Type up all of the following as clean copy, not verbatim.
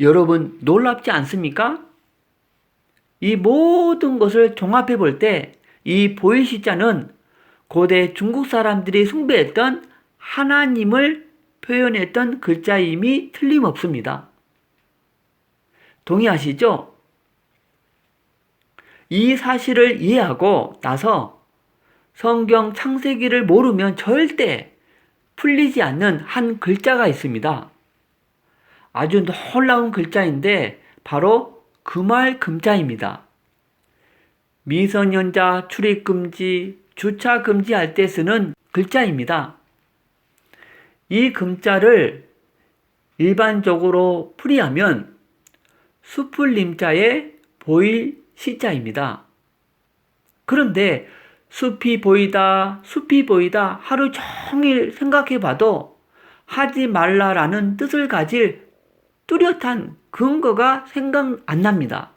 여러분 놀랍지 않습니까? 이 모든 것을 종합해 볼 때 이 보이시자는 고대 중국 사람들이 숭배했던 하나님을 표현했던 글자임이 틀림없습니다. 동의하시죠? 이 사실을 이해하고 나서 성경 창세기를 모르면 절대 풀리지 않는 한 글자가 있습니다. 아주 놀라운 글자인데 바로 금알 금자입니다. 미성년자 출입금지, 주차금지할 때 쓰는 글자입니다. 이 금자를 일반적으로 풀이하면 수풀림자에 보일 시자입니다. 그런데 숲이 보이다 하루 종일 생각해봐도 하지 말라라는 뜻을 가질 뚜렷한 근거가 생각 안 납니다.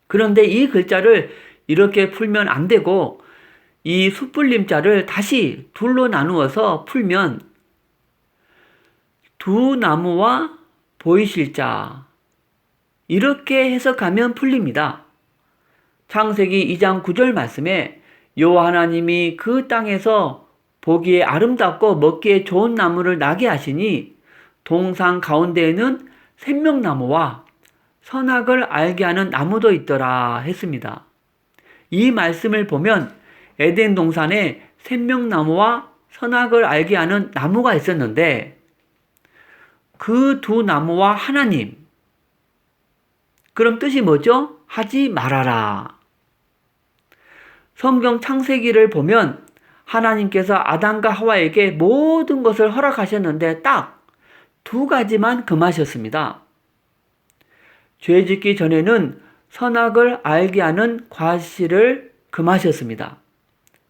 그런데 이 글자를 이렇게 풀면 안 되고 이 숯불림자를 다시 둘로 나누어서 풀면 두 나무와 보이실 자 이렇게 해석하면 풀립니다. 창세기 2장 9절 말씀에 여호와 하나님이 그 땅에서 보기에 아름답고 먹기에 좋은 나무를 나게 하시니 동산 가운데에는 생명나무와 선악을 알게 하는 나무도 있더라 했습니다. 이 말씀을 보면 에덴 동산에 생명나무와 선악을 알게 하는 나무가 있었는데 그 두 나무와 하나님, 그럼 뜻이 뭐죠? 하지 말아라. 성경 창세기를 보면 하나님께서 아담과 하와에게 모든 것을 허락하셨는데 딱 두 가지만 금하셨습니다. 죄 짓기 전에는 선악을 알게 하는 과실을 금하셨습니다.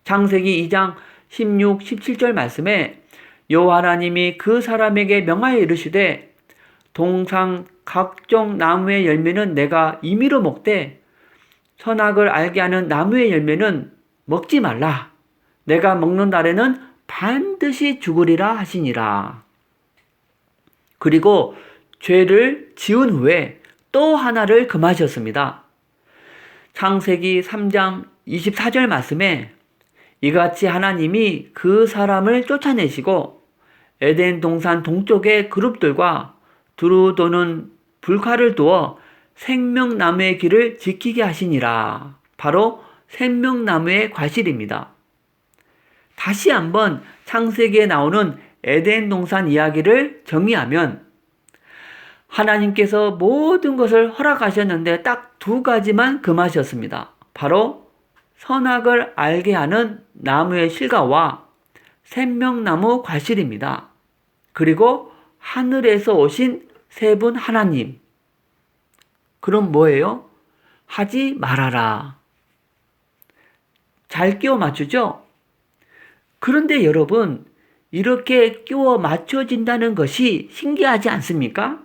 창세기 2장 16, 17절 말씀에 여호와 하나님이 그 사람에게 명하여 이르시되 동산 각종 나무의 열매는 내가 임의로 먹되 선악을 알게 하는 나무의 열매는 먹지 말라. 내가 먹는 날에는 반드시 죽으리라 하시니라. 그리고 죄를 지은 후에 또 하나를 금하셨습니다. 창세기 3장 24절 말씀에 이같이 하나님이 그 사람을 쫓아내시고 에덴 동산 동쪽의 그룹들과 두루 도는 불칼을 두어 생명나무의 길을 지키게 하시니라. 바로 생명나무의 과실입니다. 다시 한번 창세기에 나오는 에덴 동산 이야기를 정리하면 하나님께서 모든 것을 허락하셨는데 딱 두 가지만 금하셨습니다. 바로 선악을 알게 하는 나무의 실과와 생명나무 과실입니다. 그리고 하늘에서 오신 세 분 하나님. 그럼 뭐예요? 하지 말아라. 잘 끼워 맞추죠? 그런데 여러분, 이렇게 끼워 맞춰진다는 것이 신기하지 않습니까?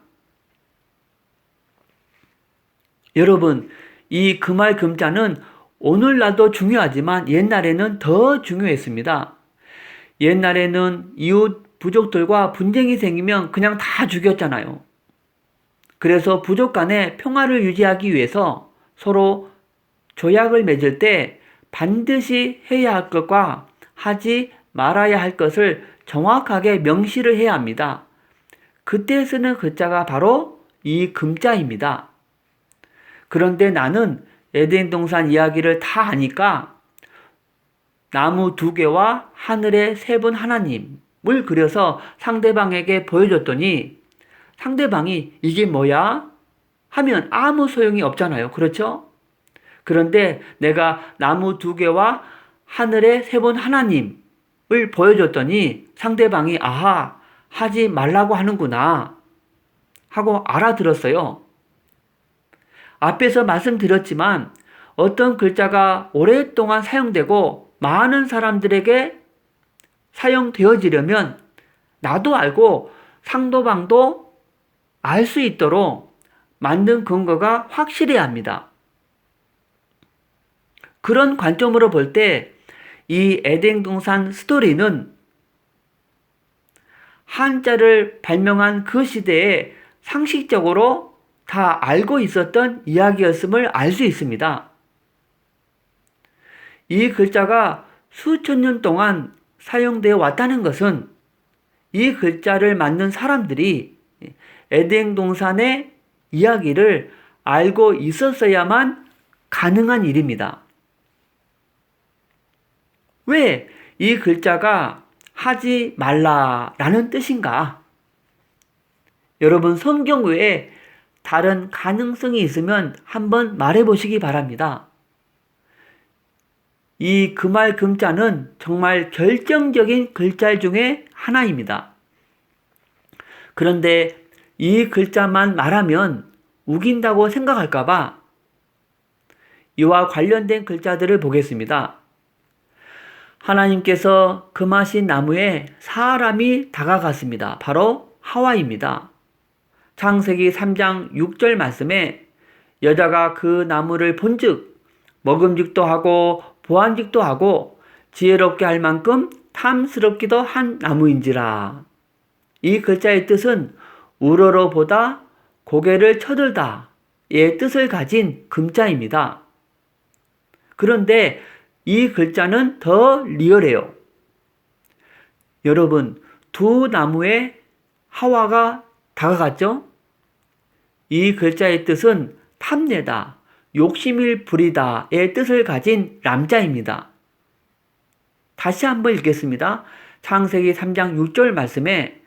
여러분, 이 금알 금자는 오늘날도 중요하지만 옛날에는 더 중요했습니다. 옛날에는 이웃 부족들과 분쟁이 생기면 그냥 다 죽였잖아요. 그래서 부족 간에 평화를 유지하기 위해서 서로 조약을 맺을 때 반드시 해야 할 것과 하지 말아야 할 것을 정확하게 명시를 해야 합니다. 그때 쓰는 글자가 바로 이 금자입니다. 그런데 나는 에덴 동산 이야기를 다 아니까 나무 두 개와 하늘의 세 분 하나님을 그려서 상대방에게 보여줬더니 상대방이 이게 뭐야? 하면 아무 소용이 없잖아요. 그렇죠? 그런데 내가 나무 두 개와 하늘의 세 분 하나님을 보여줬더니 상대방이 아하, 하지 말라고 하는구나 하고 알아들었어요. 앞에서 말씀드렸지만 어떤 글자가 오랫동안 사용되고 많은 사람들에게 사용되어지려면 나도 알고 상대방도 알 수 있도록 만든 근거가 확실해야 합니다. 그런 관점으로 볼 때 이 에덴 동산 스토리는 한자를 발명한 그 시대에 상식적으로 다 알고 있었던 이야기였음을 알 수 있습니다. 이 글자가 수천 년 동안 사용되어 왔다는 것은 이 글자를 만든 사람들이 에덴 동산의 이야기를 알고 있었어야만 가능한 일입니다. 왜 이 글자가 하지 말라라는 뜻인가? 여러분, 성경 외에 다른 가능성이 있으면 한번 말해 보시기 바랍니다. 이 금알 금자는 정말 결정적인 글자 중에 하나입니다. 그런데 이 글자만 말하면 우긴다고 생각할까봐 이와 관련된 글자들을 보겠습니다. 하나님께서 금하신 나무에 사람이 다가갔습니다. 바로 하와입니다. 창세기 3장 6절 말씀에 여자가 그 나무를 본즉 먹음직도 하고 보안직도 하고 지혜롭게 할 만큼 탐스럽기도 한 나무인지라. 이 글자의 뜻은 우러러보다 고개를 쳐들다의 뜻을 가진 금자입니다. 그런데 이 글자는 더 리얼해요. 여러분, 두 나무에 하와가 다가갔죠? 이 글자의 뜻은 탐내다, 욕심을 부리다의 뜻을 가진 람자입니다. 다시 한번 읽겠습니다. 창세기 3장 6절 말씀에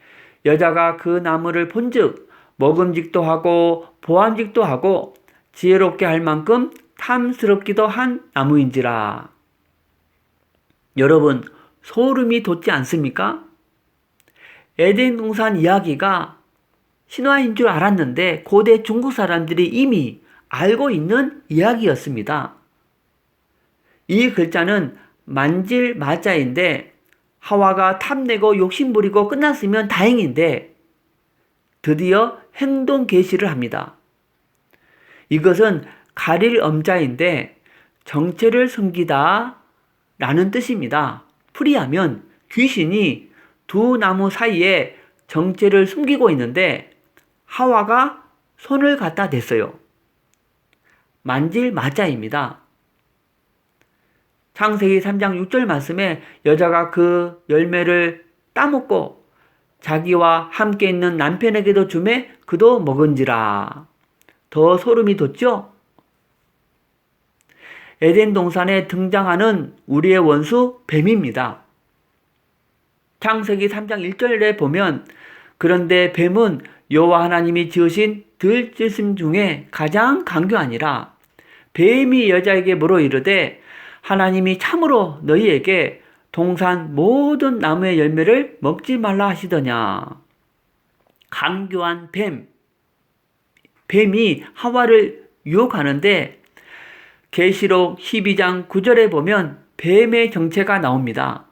여자가 그 나무를 본즉 먹음직도 하고 보안직도 하고 지혜롭게 할 만큼 탐스럽기도 한 나무인지라. 여러분, 소름이 돋지 않습니까? 에덴 동산 이야기가 신화인 줄 알았는데 고대 중국 사람들이 이미 알고 있는 이야기였습니다. 이 글자는 만질 마자인데 하와가 탐내고 욕심부리고 끝났으면 다행인데 드디어 행동 개시를 합니다. 이것은 가릴 엄자인데 정체를 숨기다 라는 뜻입니다. 풀이하면 귀신이 두 나무 사이에 정체를 숨기고 있는데 하와가 손을 갖다 댔어요. 만질 마자입니다. 창세기 3장 6절 말씀에 여자가 그 열매를 따먹고 자기와 함께 있는 남편에게도 주매 그도 먹은지라. 더 소름이 돋죠? 에덴 동산에 등장하는 우리의 원수 뱀입니다. 창세기 3장 1절에 보면 그런데 뱀은 여호와 하나님이 지으신 들짐승 중에 가장 강교하니라. 뱀이 여자에게 물어 이르되 하나님이 참으로 너희에게 동산 모든 나무의 열매를 먹지 말라 하시더냐. 강교한 뱀. 뱀이 하와를 유혹하는데 계시록 12장 9절에 보면 뱀의 정체가 나옵니다.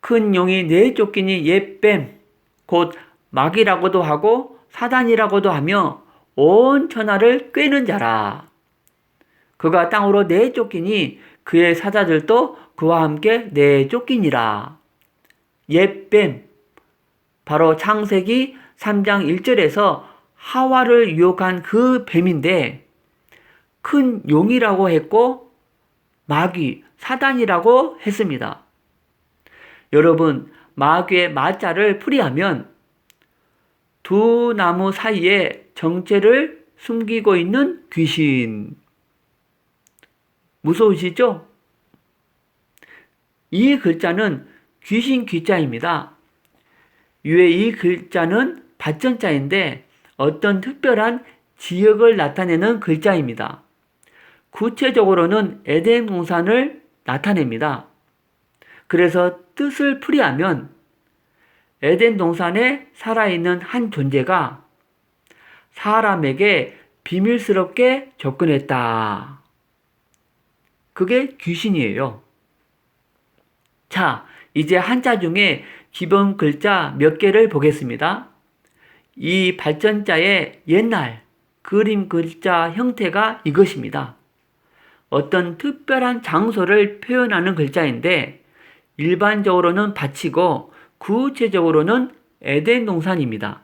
큰 용이 내쫓기니 옛뱀, 곧 마귀라고도 하고 사단이라고도 하며 온 천하를 꿰는 자라. 그가 땅으로 내쫓기니 그의 사자들도 그와 함께 내쫓기니라. 옛뱀, 바로 창세기 3장 1절에서 하와를 유혹한 그 뱀인데 큰 용이라고 했고 마귀, 사단이라고 했습니다. 여러분, 마귀의 마자를 풀이하면 두 나무 사이에 정체를 숨기고 있는 귀신. 무서우시죠? 이 글자는 귀신 귀자입니다. 위에 이 글자는 받전자인데 어떤 특별한 지역을 나타내는 글자입니다. 구체적으로는 에덴 동산을 나타냅니다. 그래서 뜻을 풀이하면 에덴 동산에 살아있는 한 존재가 사람에게 비밀스럽게 접근했다. 그게 귀신이에요. 자, 이제 한자 중에 기본 글자 몇 개를 보겠습니다. 이 발전자의 옛날 그림 글자 형태가 이것입니다. 어떤 특별한 장소를 표현하는 글자인데 일반적으로는 밭이고 구체적으로는 에덴 동산입니다.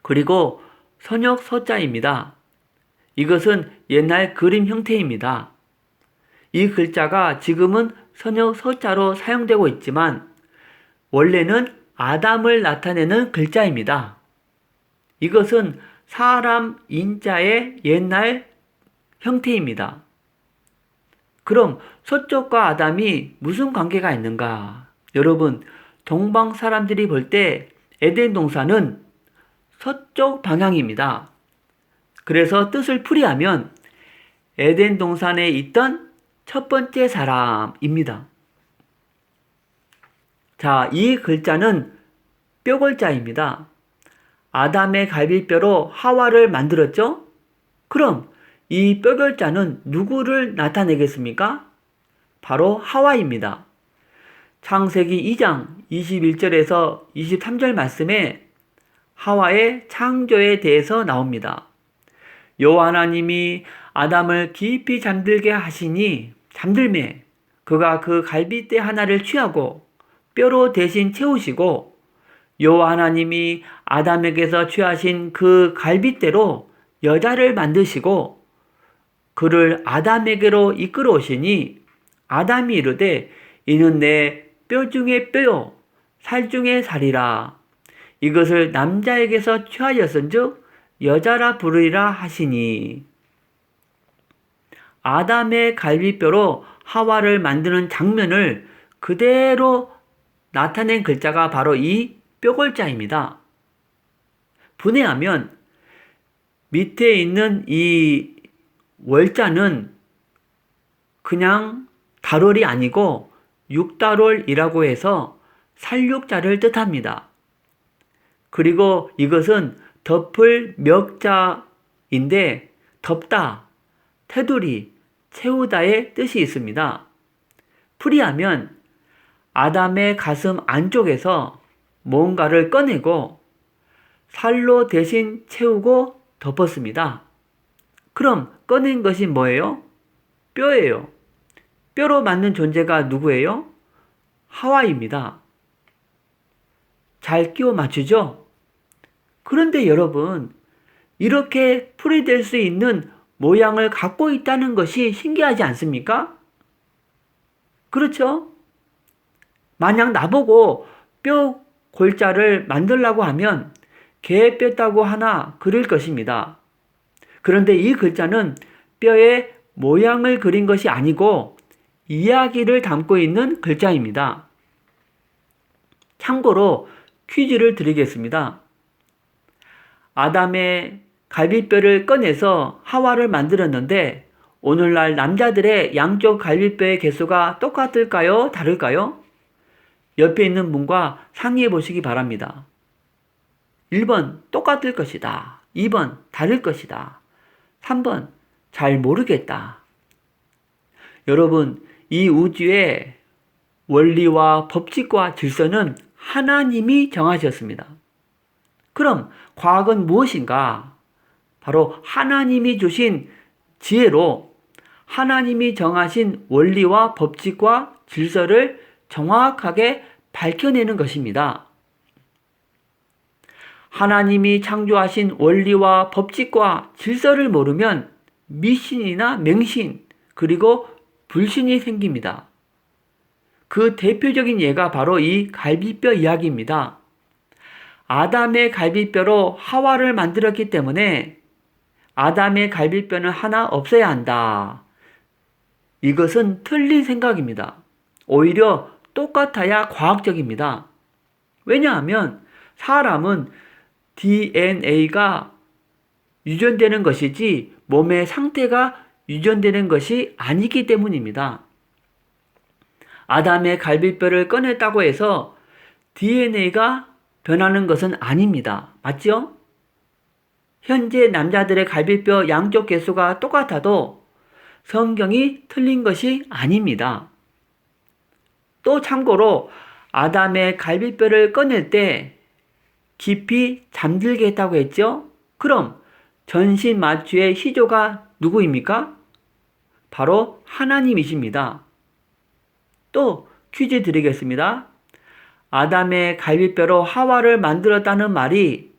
그리고 선역 서자입니다. 이것은 옛날 그림 형태입니다. 이 글자가 지금은 선역 서자로 사용되고 있지만 원래는 아담을 나타내는 글자입니다. 이것은 사람 인자의 옛날 형태입니다. 그럼 서쪽과 아담이 무슨 관계가 있는가? 여러분, 동방 사람들이 볼 때 에덴 동산은 서쪽 방향입니다. 그래서 뜻을 풀이하면 에덴 동산에 있던 첫 번째 사람입니다. 자, 이 글자는 뼈글자입니다. 아담의 갈비뼈로 하와를 만들었죠? 그럼 이 뼈글자는 누구를 나타내겠습니까? 바로 하와입니다. 창세기 2장 21절에서 23절 말씀에 하와의 창조에 대해서 나옵니다. 여호와 하나님이 아담을 깊이 잠들게 하시니 잠들매 그가 그 갈비뼈 하나를 취하고 뼈로 대신 채우시고 여호와 하나님이 아담에게서 취하신 그 갈비뼈로 여자를 만드시고 그를 아담에게로 이끌어 오시니 아담이 이르되 이는 내 뼈 중에 뼈요 살 중에 살이라 이것을 남자에게서 취하였은즉 여자라 부르리라 하시니 아담의 갈비뼈로 하와를 만드는 장면을 그대로 나타낸 글자가 바로 이 뼈글자입니다. 분해하면 밑에 있는 이 월자는 그냥 달월이 아니고 육달월이라고 해서 살육자를 뜻합니다. 그리고 이것은 덮을 멱자인데 덮다, 테두리, 채우다의 뜻이 있습니다. 풀이하면 아담의 가슴 안쪽에서 뭔가를 꺼내고 살로 대신 채우고 덮었습니다. 그럼 꺼낸 것이 뭐예요? 뼈예요. 뼈로 만든 존재가 누구예요? 하와입니다. 잘 끼워 맞추죠? 그런데 여러분, 이렇게 풀이될 수 있는 모양을 갖고 있다는 것이 신기하지 않습니까? 그렇죠? 만약 나보고 뼈 골자를 만들라고 하면 개 뺐다고 하나 그릴 것입니다. 그런데 이 글자는 뼈의 모양을 그린 것이 아니고 이야기를 담고 있는 글자입니다. 참고로 퀴즈를 드리겠습니다. 아담의 갈비뼈를 꺼내서 하와를 만들었는데 오늘날 남자들의 양쪽 갈비뼈의 개수가 똑같을까요? 다를까요? 옆에 있는 분과 상의해 보시기 바랍니다. 1번 똑같을 것이다. 2번 다를 것이다. 3번 잘 모르겠다. 여러분, 이 우주의 원리와 법칙과 질서는 하나님이 정하셨습니다. 그럼 과학은 무엇인가? 바로 하나님이 주신 지혜로 하나님이 정하신 원리와 법칙과 질서를 정확하게 밝혀내는 것입니다. 하나님이 창조하신 원리와 법칙과 질서를 모르면 미신이나 맹신 그리고 불신이 생깁니다. 그 대표적인 예가 바로 이 갈비뼈 이야기입니다. 아담의 갈비뼈로 하와를 만들었기 때문에 아담의 갈비뼈는 하나 없어야 한다. 이것은 틀린 생각입니다. 오히려 똑같아야 과학적입니다. 왜냐하면 사람은 DNA가 유전되는 것이지 몸의 상태가 유전되는 것이 아니기 때문입니다. 아담의 갈비뼈를 꺼냈다고 해서 DNA가 변하는 것은 아닙니다. 맞죠? 현재 남자들의 갈비뼈 양쪽 개수가 똑같아도 성경이 틀린 것이 아닙니다. 또 참고로 아담의 갈비뼈를 꺼낼 때 깊이 잠들게 했다고 했죠? 그럼 전신 마취의 시조가 누구입니까? 바로 하나님이십니다. 또 퀴즈 드리겠습니다. 아담의 갈비뼈로 하와를 만들었다는 말이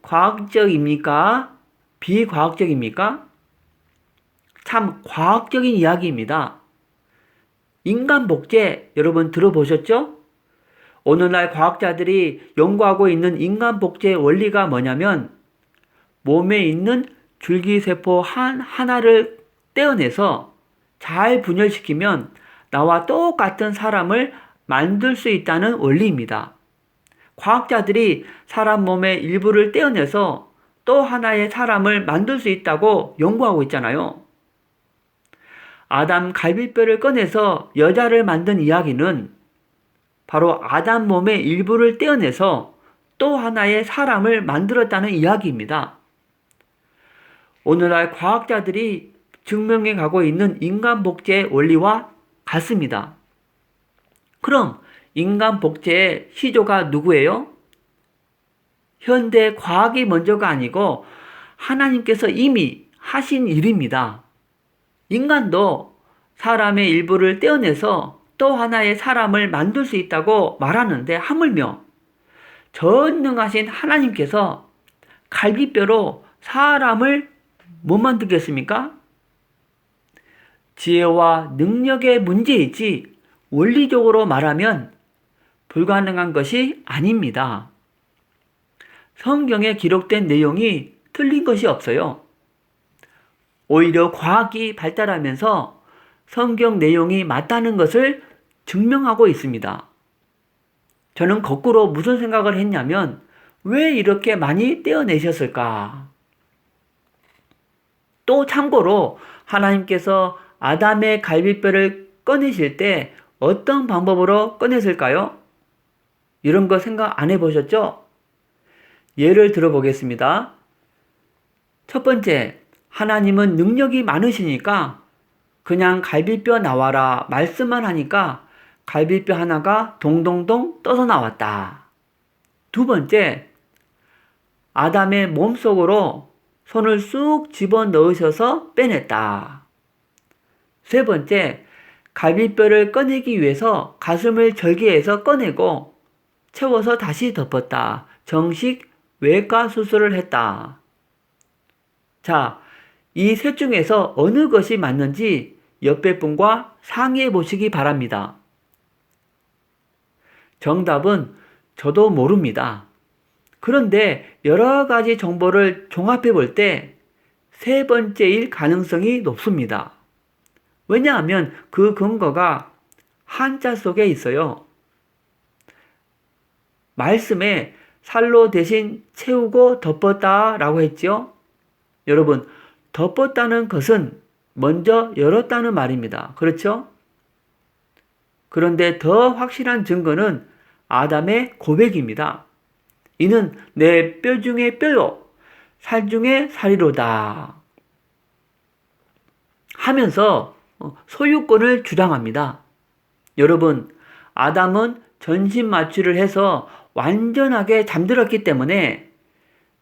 과학적입니까? 비과학적입니까? 참 과학적인 이야기입니다. 인간 복제 여러분 들어보셨죠? 오늘날 과학자들이 연구하고 있는 인간 복제의 원리가 뭐냐면 몸에 있는 줄기세포 하나를 떼어내서 잘 분열시키면 나와 똑같은 사람을 만들 수 있다는 원리입니다. 과학자들이 사람 몸의 일부를 떼어내서 또 하나의 사람을 만들 수 있다고 연구하고 있잖아요. 아담 갈비뼈를 꺼내서 여자를 만든 이야기는 바로 아담 몸의 일부를 떼어내서 또 하나의 사람을 만들었다는 이야기입니다. 오늘날 과학자들이 증명해 가고 있는 인간 복제의 원리와 같습니다. 그럼 인간 복제의 시조가 누구예요? 현대 과학이 먼저가 아니고 하나님께서 이미 하신 일입니다. 인간도 사람의 일부를 떼어내서 또 하나의 사람을 만들 수 있다고 말하는데 하물며 전능하신 하나님께서 갈비뼈로 사람을 못 만들겠습니까? 지혜와 능력의 문제이지 원리적으로 말하면 불가능한 것이 아닙니다. 성경에 기록된 내용이 틀린 것이 없어요. 오히려 과학이 발달하면서 성경 내용이 맞다는 것을 증명하고 있습니다. 저는 거꾸로 무슨 생각을 했냐면 왜 이렇게 많이 떼어내셨을까? 또 참고로 하나님께서 아담의 갈비뼈를 꺼내실 때 어떤 방법으로 꺼냈을까요? 이런 거 생각 안 해보셨죠? 예를 들어보겠습니다. 첫 번째, 하나님은 능력이 많으시니까 그냥 갈비뼈 나와라 말씀만 하니까 갈비뼈 하나가 동동동 떠서 나왔다. 두 번째, 아담의 몸속으로 손을 쑥 집어넣으셔서 빼냈다. 세 번째, 갈비뼈를 꺼내기 위해서 가슴을 절개해서 꺼내고 채워서 다시 덮었다. 정식 외과 수술을 했다. 자, 이 셋 중에서 어느 것이 맞는지 옆에 분과 상의해 보시기 바랍니다. 정답은 저도 모릅니다. 그런데 여러 가지 정보를 종합해 볼 때 세 번째일 가능성이 높습니다. 왜냐하면 그 근거가 한자 속에 있어요. 말씀에 살로 대신 채우고 덮었다 라고 했죠. 여러분, 덮었다는 것은 먼저 열었다는 말입니다. 그렇죠? 그런데 더 확실한 증거는 아담의 고백입니다. 이는 내 뼈 중에 뼈요, 살 중에 살이로다 하면서 소유권을 주장합니다. 여러분, 아담은 전신 마취를 해서 완전하게 잠들었기 때문에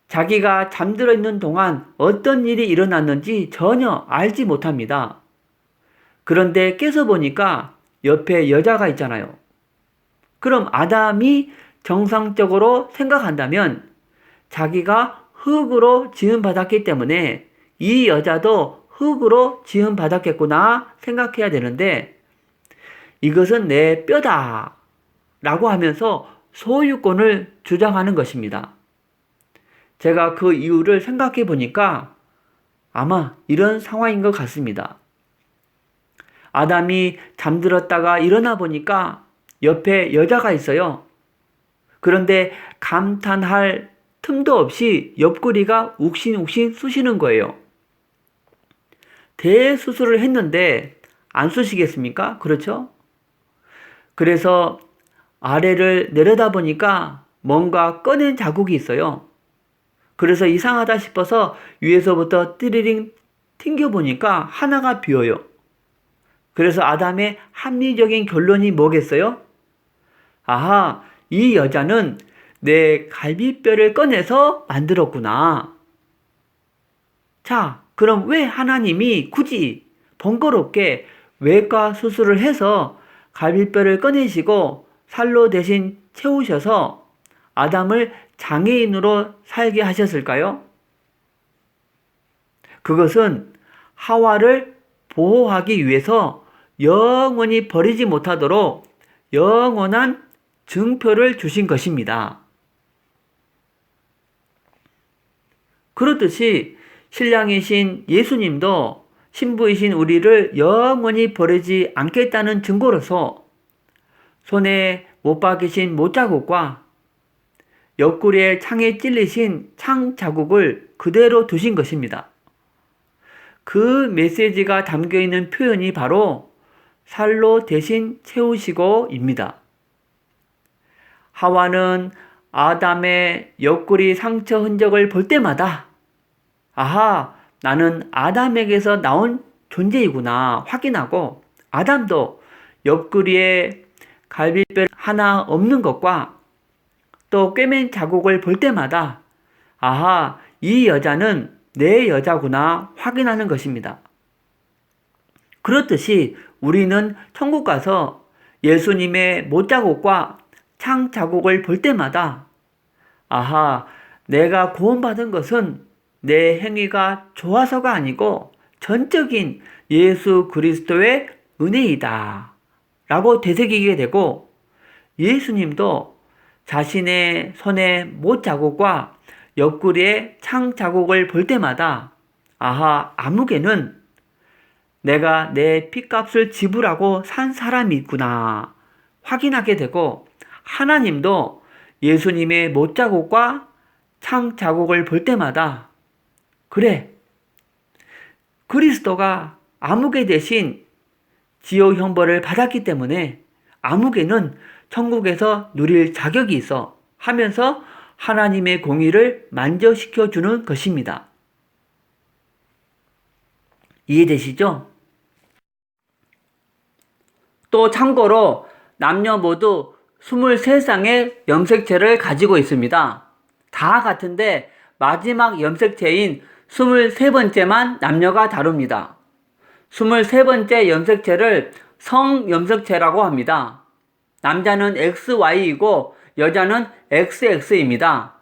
자기가 잠들어 있는 동안 어떤 일이 일어났는지 전혀 알지 못합니다. 그런데 깨서 보니까 옆에 여자가 있잖아요. 그럼 아담이 정상적으로 생각한다면 자기가 흙으로 지음받았기 때문에 이 여자도 흙으로 지음받았겠구나 생각해야 되는데 이것은 내 뼈다 라고 하면서 소유권을 주장하는 것입니다. 제가 그 이유를 생각해 보니까 아마 이런 상황인 것 같습니다. 아담이 잠들었다가 일어나 보니까 옆에 여자가 있어요. 그런데 감탄할 틈도 없이 옆구리가 욱신욱신 쑤시는 거예요. 대수술을 했는데 안 쑤시겠습니까? 그렇죠? 그래서 아래를 내려다 보니까 뭔가 꺼낸 자국이 있어요. 그래서 이상하다 싶어서 위에서부터 띠리링 튕겨보니까 하나가 비어요. 그래서 아담의 합리적인 결론이 뭐겠어요? 아하, 이 여자는 내 갈비뼈를 꺼내서 만들었구나. 자, 그럼 왜 하나님이 굳이 번거롭게 외과 수술을 해서 갈비뼈를 꺼내시고 살로 대신 채우셔서 아담을 장애인으로 살게 하셨을까요? 그것은 하와를 보호하기 위해서 영원히 버리지 못하도록 영원한 증표를 주신 것입니다. 그렇듯이 신랑이신 예수님도 신부이신 우리를 영원히 버리지 않겠다는 증거로서 손에 못 박이신 못자국과 옆구리에 창에 찔리신 창 자국을 그대로 두신 것입니다. 그 메시지가 담겨있는 표현이 바로 살로 대신 채우시고입니다. 하와는 아담의 옆구리 상처 흔적을 볼 때마다 아하, 나는 아담에게서 나온 존재이구나 확인하고 아담도 옆구리에 갈비뼈 하나 없는 것과 또 꿰맨 자국을 볼 때마다 아하, 이 여자는 내 여자구나 확인하는 것입니다. 그렇듯이 우리는 천국 가서 예수님의 못자국과 창 자국을 볼 때마다 아하, 내가 구원받은 것은 내 행위가 좋아서가 아니고 전적인 예수 그리스도의 은혜이다 라고 되새기게 되고, 예수님도 자신의 손에 못 자국과 옆구리에 창 자국을 볼 때마다 아하, 아무개는 내가 내 핏값을 지불하고 산 사람이 있구나 확인하게 되고, 하나님도 예수님의 못 자국과 창 자국을 볼 때마다 그래, 그리스도가 아무개 대신 지옥 형벌을 받았기 때문에 아무개는 천국에서 누릴 자격이 있어 하면서 하나님의 공의를 만족시켜 주는 것입니다. 이해되시죠? 또 참고로 남녀 모두 23쌍의 염색체를 가지고 있습니다. 다 같은데 마지막 염색체인 23번째만 남녀가 다룹니다. 23번째 염색체를 성염색체라고 합니다. 남자는 XY이고 여자는 XX입니다.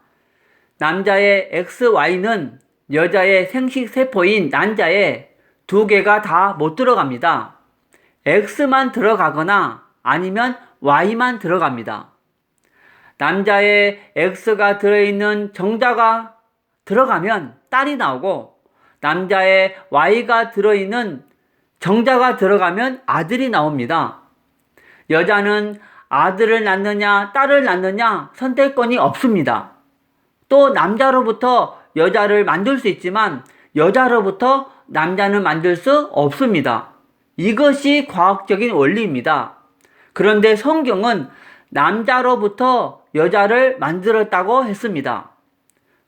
남자의 XY는 여자의 생식세포인 난자에 2개가 다 못 들어갑니다. X만 들어가거나 아니면 Y만 들어갑니다. 남자의 X가 들어있는 정자가 들어가면 딸이 나오고 남자의 Y가 들어있는 정자가 들어가면 아들이 나옵니다. 여자는 아들을 낳느냐 딸을 낳느냐 선택권이 없습니다. 또 남자로부터 여자를 만들 수 있지만 여자로부터 남자는 만들 수 없습니다. 이것이 과학적인 원리입니다. 그런데 성경은 남자로부터 여자를 만들었다고 했습니다.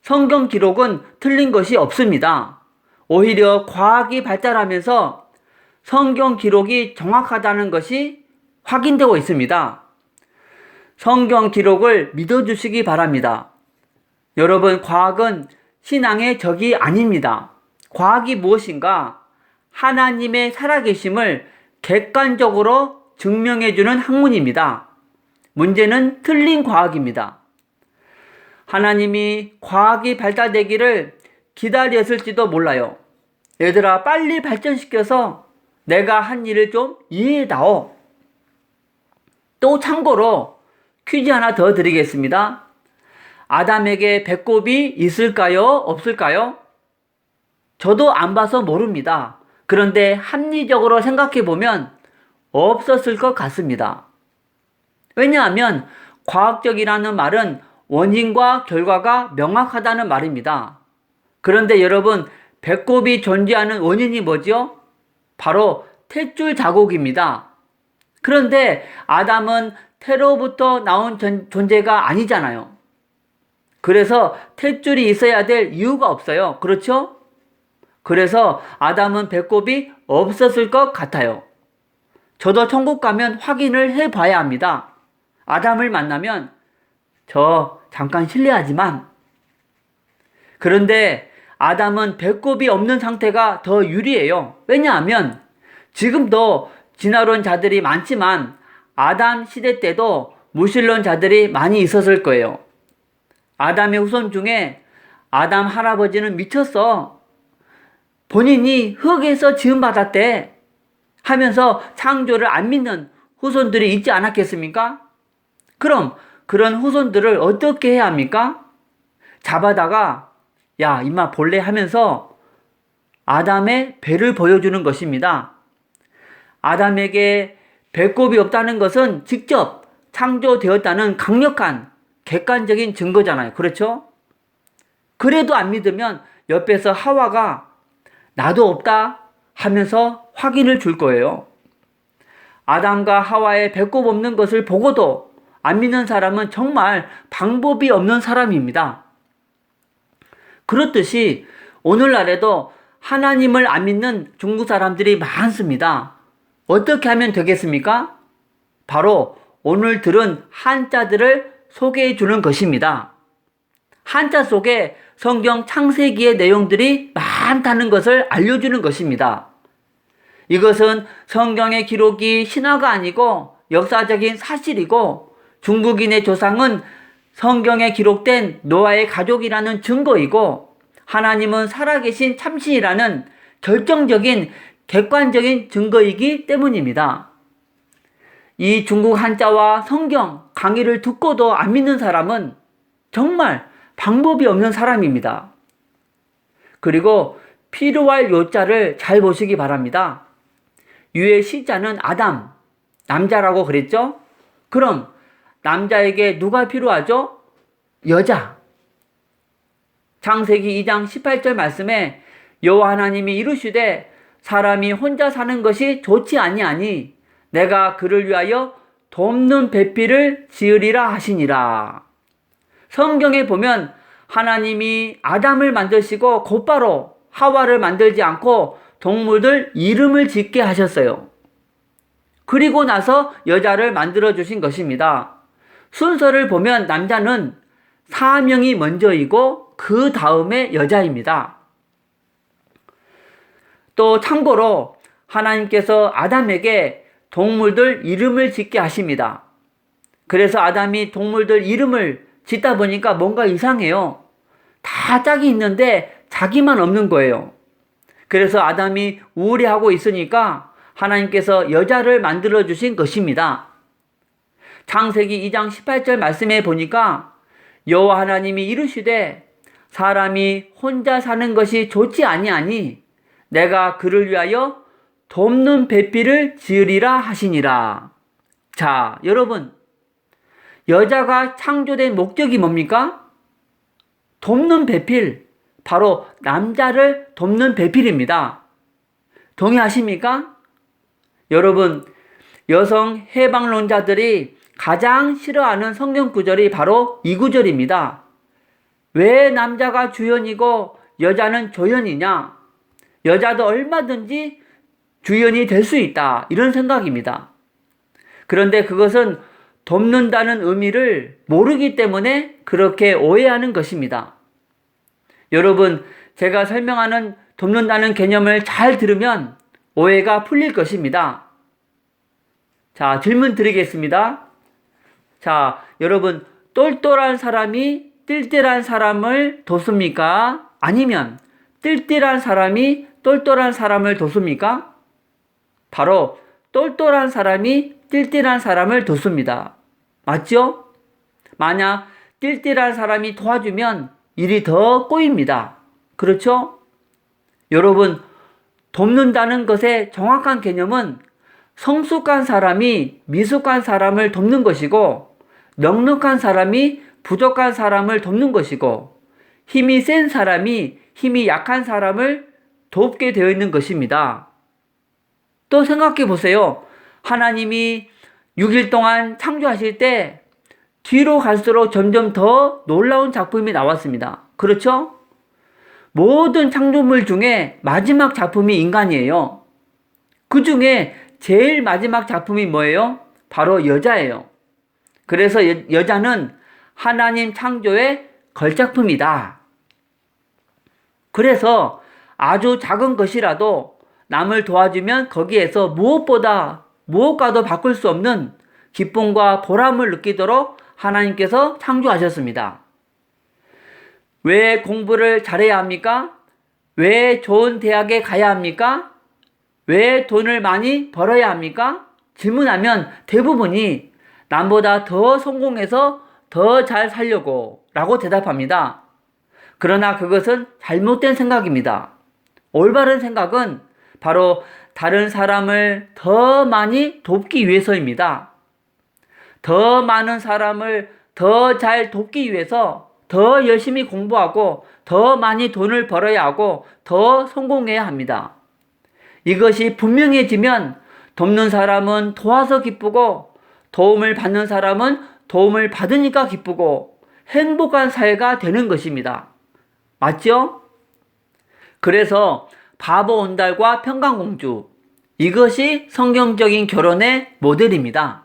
성경 기록은 틀린 것이 없습니다. 오히려 과학이 발달하면서 성경 기록이 정확하다는 것이 확인되고 있습니다. 성경 기록을 믿어주시기 바랍니다. 여러분, 과학은 신앙의 적이 아닙니다. 과학이 무엇인가? 하나님의 살아계심을 객관적으로 증명해주는 학문입니다. 문제는 틀린 과학입니다. 하나님이 과학이 발달되기를 기다렸을지도 몰라요. 얘들아, 빨리 발전시켜서 내가 한 일을 좀 이해해다오. 또 참고로 퀴즈 하나 더 드리겠습니다. 아담에게 배꼽이 있을까요? 없을까요? 저도 안 봐서 모릅니다. 그런데 합리적으로 생각해보면 없었을 것 같습니다. 왜냐하면 과학적이라는 말은 원인과 결과가 명확하다는 말입니다. 그런데 여러분, 배꼽이 존재하는 원인이 뭐죠? 바로 탯줄 자국입니다. 그런데 아담은 태로부터 나온 존재가 아니잖아요. 그래서 탯줄이 있어야 될 이유가 없어요. 그렇죠? 그래서 아담은 배꼽이 없었을 것 같아요. 저도 천국 가면 확인을 해봐야 합니다. 아담을 만나면 저 잠깐 실례하지만, 그런데 아담은 배꼽이 없는 상태가 더 유리해요. 왜냐하면 지금도 진화론 자들이 많지만 아담 시대 때도 무신론 자들이 많이 있었을 거예요. 아담의 후손 중에 아담 할아버지는 미쳤어. 본인이 흙에서 지음받았대. 하면서 창조를 안 믿는 후손들이 있지 않았겠습니까? 그럼 그런 후손들을 어떻게 해야 합니까? 잡아다가 야, 임마 볼래 하면서 아담의 배를 보여주는 것입니다. 아담에게 배꼽이 없다는 것은 직접 창조되었다는 강력한 객관적인 증거잖아요. 그렇죠? 그래도 안 믿으면 옆에서 하와가 나도 없다 하면서 확인을 줄 거예요. 아담과 하와의 배꼽 없는 것을 보고도 안 믿는 사람은 정말 방법이 없는 사람입니다. 그렇듯이 오늘날에도 하나님을 안 믿는 중국 사람들이 많습니다. 어떻게 하면 되겠습니까? 바로 오늘 들은 한자들을 소개해 주는 것입니다. 한자 속에 성경 창세기의 내용들이 많다는 것을 알려주는 것입니다. 이것은 성경의 기록이 신화가 아니고 역사적인 사실이고 중국인의 조상은 성경에 기록된 노아의 가족이라는 증거이고 하나님은 살아계신 참신이라는 결정적인 객관적인 증거이기 때문입니다. 이 중국 한자와 성경 강의를 듣고도 안 믿는 사람은 정말 방법이 없는 사람입니다. 그리고 필요할 요자를 잘 보시기 바랍니다. 유의 시자는 아담, 남자라고 그랬죠? 그럼 남자에게 누가 필요하죠? 여자. 창세기 2장 18절 말씀에 여호와 하나님이 이르시되 사람이 혼자 사는 것이 좋지 아니하니 내가 그를 위하여 돕는 배필을 지으리라 하시니라. 성경에 보면 하나님이 아담을 만드시고 곧바로 하와를 만들지 않고 동물들 이름을 짓게 하셨어요. 그리고 나서 여자를 만들어 주신 것입니다. 순서를 보면 남자는 사명이 먼저이고 그 다음에 여자입니다. 또 참고로 하나님께서 아담에게 동물들 이름을 짓게 하십니다. 그래서 아담이 동물들 이름을 짓다 보니까 뭔가 이상해요. 다 짝이 있는데 자기만 없는 거예요. 그래서 아담이 우울해하고 있으니까 하나님께서 여자를 만들어 주신 것입니다. 창세기 2장 18절 말씀에 보니까 여호와 하나님이 이르시되 사람이 혼자 사는 것이 좋지 아니하니 내가 그를 위하여 돕는 배필을 지으리라 하시니라. 자, 여러분, 여자가 창조된 목적이 뭡니까? 돕는 배필, 바로 남자를 돕는 배필입니다. 동의하십니까? 여러분, 여성 해방론자들이 가장 싫어하는 성경 구절이 바로 이 구절입니다. 왜 남자가 주연이고 여자는 조연이냐? 여자도 얼마든지 주연이 될 수 있다. 이런 생각입니다. 그런데 그것은 돕는다는 의미를 모르기 때문에 그렇게 오해하는 것입니다. 여러분, 제가 설명하는 돕는다는 개념을 잘 들으면 오해가 풀릴 것입니다. 자, 질문 드리겠습니다. 자, 여러분, 똘똘한 사람이 띨띨한 사람을 돕습니까? 아니면 띨띨한 사람이 똘똘한 사람을 돕습니까? 바로 똘똘한 사람이 띨띨한 사람을 돕습니다. 맞죠? 만약 띨띨한 사람이 도와주면 일이 더 꼬입니다. 그렇죠? 여러분, 돕는다는 것의 정확한 개념은 성숙한 사람이 미숙한 사람을 돕는 것이고 넉넉한 사람이 부족한 사람을 돕는 것이고 힘이 센 사람이 힘이 약한 사람을 돕게 되어 있는 것입니다. 또 생각해 보세요. 하나님이 6일 동안 창조하실 때 뒤로 갈수록 점점 더 놀라운 작품이 나왔습니다. 그렇죠? 모든 창조물 중에 마지막 작품이 인간이에요. 그 중에 제일 마지막 작품이 뭐예요? 바로 여자예요. 그래서 여자는 하나님 창조의 걸작품이다. 그래서 아주 작은 것이라도 남을 도와주면 거기에서 무엇과도 바꿀 수 없는 기쁨과 보람을 느끼도록 하나님께서 창조하셨습니다. 왜 공부를 잘해야 합니까? 왜 좋은 대학에 가야 합니까? 왜 돈을 많이 벌어야 합니까? 질문하면 대부분이 남보다 더 성공해서 더 잘 살려고 라고 대답합니다. 그러나 그것은 잘못된 생각입니다. 올바른 생각은 바로 다른 사람을 더 많이 돕기 위해서입니다. 더 많은 사람을 더 잘 돕기 위해서 더 열심히 공부하고 더 많이 돈을 벌어야 하고 더 성공해야 합니다. 이것이 분명해지면 돕는 사람은 도와서 기쁘고 도움을 받는 사람은 도움을 받으니까 기쁘고 행복한 사회가 되는 것입니다. 맞죠? 그래서 바보 온달과 평강공주, 이것이 성경적인 결혼의 모델입니다.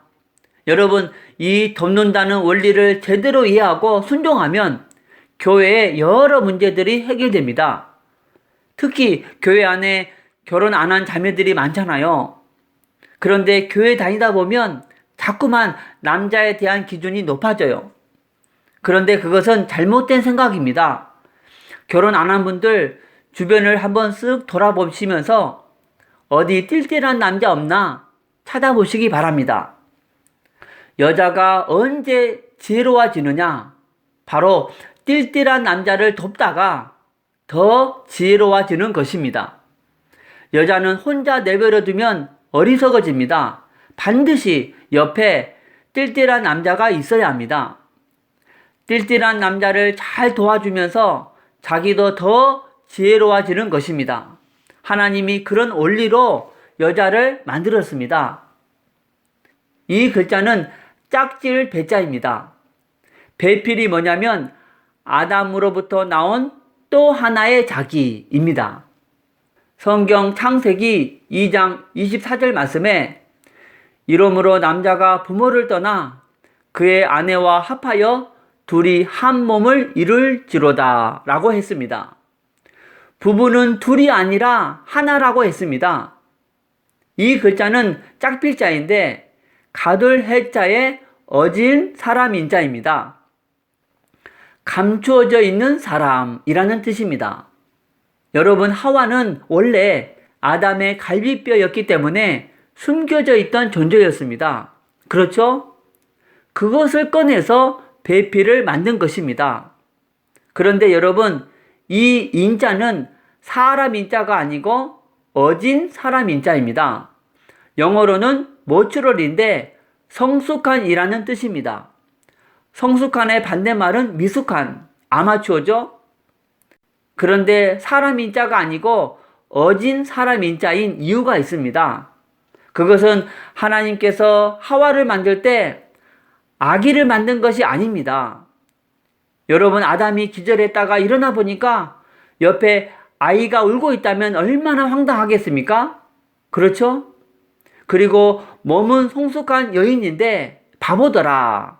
여러분, 이 돕는다는 원리를 제대로 이해하고 순종하면 교회의 여러 문제들이 해결됩니다. 특히 교회 안에 결혼 안 한 자매들이 많잖아요. 그런데 교회 다니다 보면 자꾸만 남자에 대한 기준이 높아져요. 그런데 그것은 잘못된 생각입니다. 결혼 안 한 분들 주변을 한번 쓱 돌아보시면서 어디 띨띨한 남자 없나 찾아보시기 바랍니다. 여자가 언제 지혜로워지느냐? 바로 띨띨한 남자를 돕다가 더 지혜로워지는 것입니다. 여자는 혼자 내버려두면 어리석어집니다. 반드시 옆에 띨띨한 남자가 있어야 합니다. 띨띨한 남자를 잘 도와주면서 자기도 더 지혜로워지는 것입니다. 하나님이 그런 원리로 여자를 만들었습니다. 이 글자는 짝질 배자입니다. 배필이 뭐냐면 아담으로부터 나온 또 하나의 자기입니다. 성경 창세기 2장 24절 말씀에 이러므로 남자가 부모를 떠나 그의 아내와 합하여 둘이 한 몸을 이룰지로다 라고 했습니다. 부부는 둘이 아니라 하나라고 했습니다. 이 글자는 짝필자인데 가둘 해자의 어진 사람인자입니다. 감추어져 있는 사람이라는 뜻입니다. 여러분, 하와는 원래 아담의 갈비뼈였기 때문에 숨겨져 있던 존재였습니다. 그렇죠? 그것을 꺼내서 배필을 만든 것입니다. 그런데 여러분, 이 인자는 사람 인자가 아니고 어진 사람 인자입니다. 영어로는 모추럴인데 성숙한이라는 뜻입니다. 성숙한의 반대말은 미숙한, 아마추어죠? 그런데 사람 인자가 아니고 어진 사람 인자인 이유가 있습니다. 그것은 하나님께서 하와를 만들 때 아기를 만든 것이 아닙니다. 여러분, 아담이 기절했다가 일어나 보니까 옆에 아이가 울고 있다면 얼마나 황당하겠습니까? 그렇죠? 그리고 몸은 성숙한 여인인데 바보더라.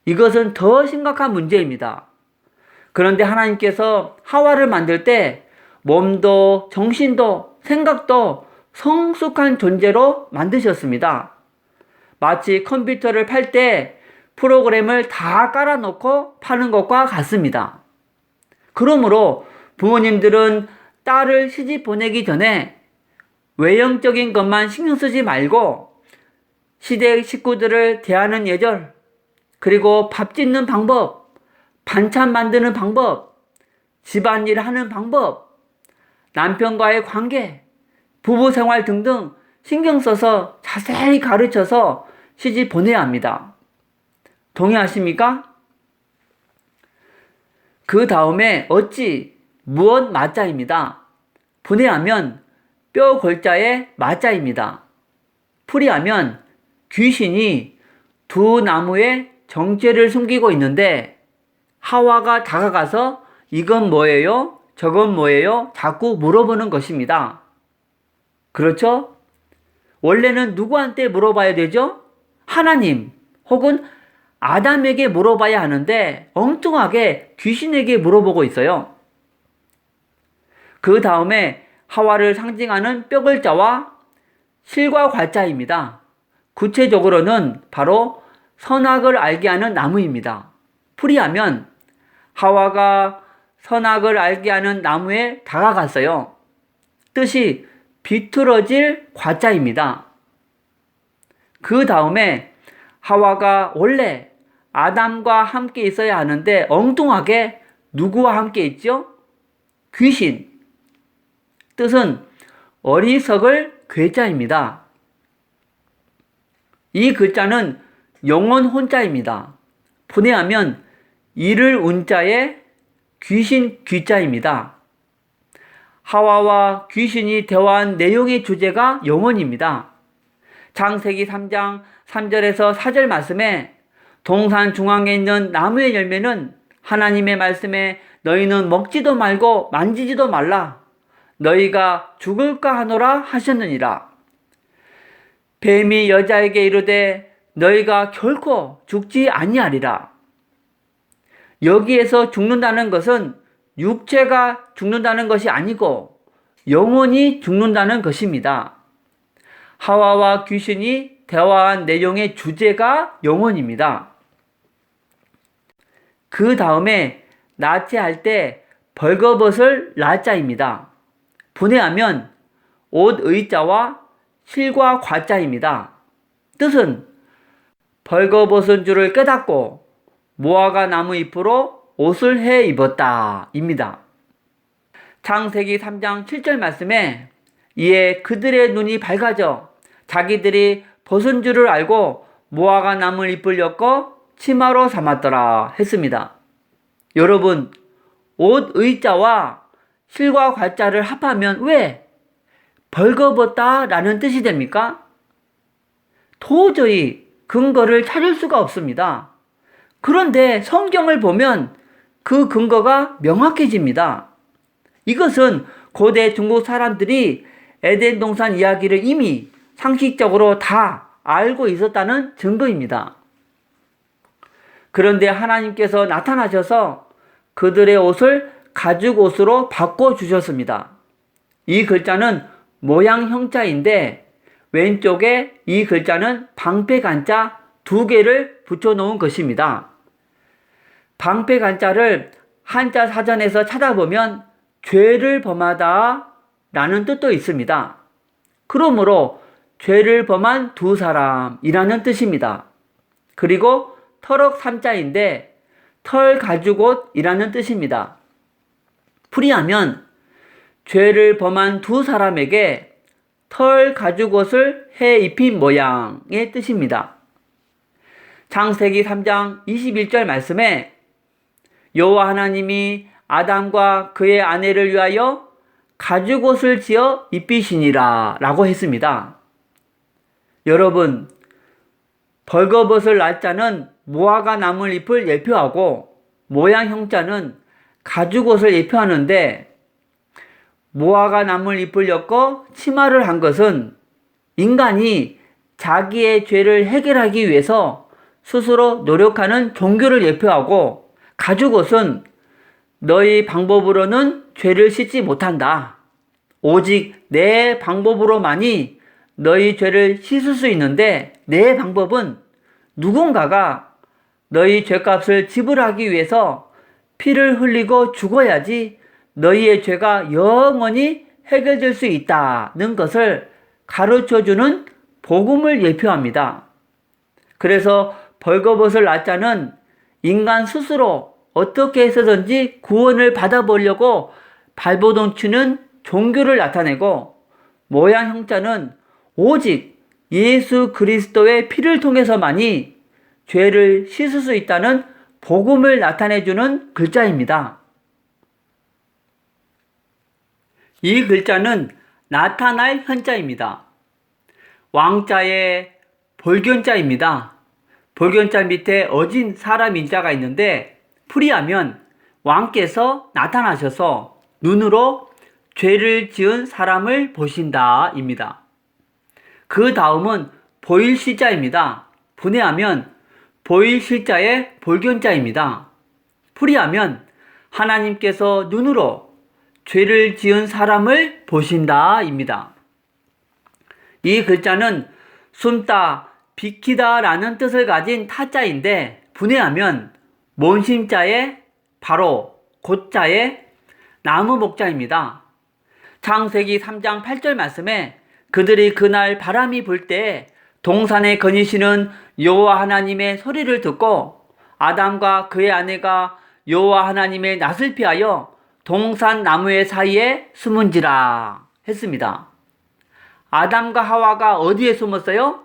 이것은 더 심각한 문제입니다. 그런데 하나님께서 하와를 만들 때 몸도 정신도 생각도 성숙한 존재로 만드셨습니다. 마치 컴퓨터를 팔 때 프로그램을 다 깔아놓고 파는 것과 같습니다. 그러므로 부모님들은 딸을 시집 보내기 전에 외형적인 것만 신경 쓰지 말고 시댁 식구들을 대하는 예절, 그리고 밥 짓는 방법, 반찬 만드는 방법, 집안일 하는 방법, 남편과의 관계, 부부 생활 등등 신경 써서 자세히 가르쳐서 시집 보내야 합니다. 동의하십니까? 그 다음에 어찌, 무엇 마자입니다. 분해하면 뼈 골자의 마자입니다. 풀이하면 귀신이 두 나무에 정체를 숨기고 있는데 하와가 다가가서 이건 뭐예요? 저건 뭐예요? 자꾸 물어보는 것입니다. 그렇죠? 원래는 누구한테 물어봐야 되죠? 하나님 혹은 아담에게 물어봐야 하는데 엉뚱하게 귀신에게 물어보고 있어요. 그 다음에 하와를 상징하는 뼈글자와 실과 괄자입니다. 구체적으로는 바로 선악을 알게 하는 나무입니다. 풀이하면 하와가 선악을 알게 하는 나무에 다가갔어요. 뜻이 비틀어질 과자입니다. 그 다음에 하와가 원래 아담과 함께 있어야 하는데 엉뚱하게 누구와 함께 있죠? 귀신. 뜻은 어리석을 괴자입니다. 이 글자는 영혼 혼자입니다. 분해하면 이를 운자에 귀신 귀자입니다. 하와와 귀신이 대화한 내용의 주제가 영혼입니다. 창세기 3장 3절에서 4절 말씀에 동산 중앙에 있는 나무의 열매는 하나님의 말씀에 너희는 먹지도 말고 만지지도 말라. 너희가 죽을까 하노라 하셨느니라. 뱀이 여자에게 이르되 너희가 결코 죽지 아니하리라. 여기에서 죽는다는 것은 육체가 죽는다는 것이 아니고 영혼이 죽는다는 것입니다. 하와와 귀신이 대화한 내용의 주제가 영혼입니다. 그 다음에 나체할 때 벌거벗을 나자입니다. 분해하면 옷의 자와 실과 과자입니다. 뜻은 벌거벗은 줄을 깨닫고 무화과 나무 잎으로 옷을 해 입었다 입니다. 창세기 3장 7절 말씀에 이에 그들의 눈이 밝아져 자기들이 벗은 줄을 알고 무화과 나무 잎을 엮어 치마로 삼았더라 했습니다. 여러분, 옷의 자와 실과 과자를 합하면 왜 벌거벗다 라는 뜻이 됩니까? 도저히 근거를 찾을 수가 없습니다. 그런데 성경을 보면 그 근거가 명확해집니다. 이것은 고대 중국 사람들이 에덴 동산 이야기를 이미 상식적으로 다 알고 있었다는 증거입니다. 그런데 하나님께서 나타나셔서 그들의 옷을 가죽 옷으로 바꿔주셨습니다. 이 글자는 모양 형자인데 왼쪽에 이 글자는 방패간자 2개를 붙여놓은 것입니다. 방패간자를 한자 사전에서 찾아보면 죄를 범하다 라는 뜻도 있습니다. 그러므로 죄를 범한 두 사람이라는 뜻입니다. 그리고 터럭 3자인데 털 가죽옷이라는 뜻입니다. 풀이하면 죄를 범한 두 사람에게 털 가죽옷을 해 입힌 모양의 뜻입니다. 창세기 3장 21절 말씀에 여호와 하나님이 아담과 그의 아내를 위하여 가죽옷을 지어 입히시니라 라고 했습니다. 여러분, 벌거벗을 날짜는 무화과 나무 잎을 예표하고 모양 형자는 가죽옷을 예표하는데 무화과 나무 잎을 엮어 치마를 한 것은 인간이 자기의 죄를 해결하기 위해서 스스로 노력하는 종교를 예표하고 가죽옷은 너희 방법으로는 죄를 씻지 못한다. 오직 내 방법으로만이 너희 죄를 씻을 수 있는데 내 방법은 누군가가 너희 죄값을 지불하기 위해서 피를 흘리고 죽어야지 너희의 죄가 영원히 해결될 수 있다는 것을 가르쳐주는 복음을 예표합니다. 그래서 벌거벗을 날짜는 인간 스스로 어떻게 해서든지 구원을 받아보려고 발버둥 치는 종교를 나타내고 모양 형자는 오직 예수 그리스도의 피를 통해서만이 죄를 씻을 수 있다는 복음을 나타내주는 글자입니다. 이 글자는 나타날 현자입니다. 왕자의 볼견자입니다. 볼견자 밑에 어진 사람 인자가 있는데 풀이하면 왕께서 나타나셔서 눈으로 죄를 지은 사람을 보신다 입니다. 그 다음은 보일시자입니다. 분해하면 보일실자의 볼견자입니다. 풀이하면 하나님께서 눈으로 죄를 지은 사람을 보신다 입니다. 이 글자는 숨다, 비키다 라는 뜻을 가진 타자인데 분해하면 몬심자의 바로 고자의 나무 목자입니다. 창세기 3장 8절 말씀에 그들이 그날 바람이 불 때 동산에 거니시는 여호와 하나님의 소리를 듣고 아담과 그의 아내가 여호와 하나님의 낯을 피하여 동산 나무의 사이에 숨은지라 했습니다. 아담과 하와가 어디에 숨었어요?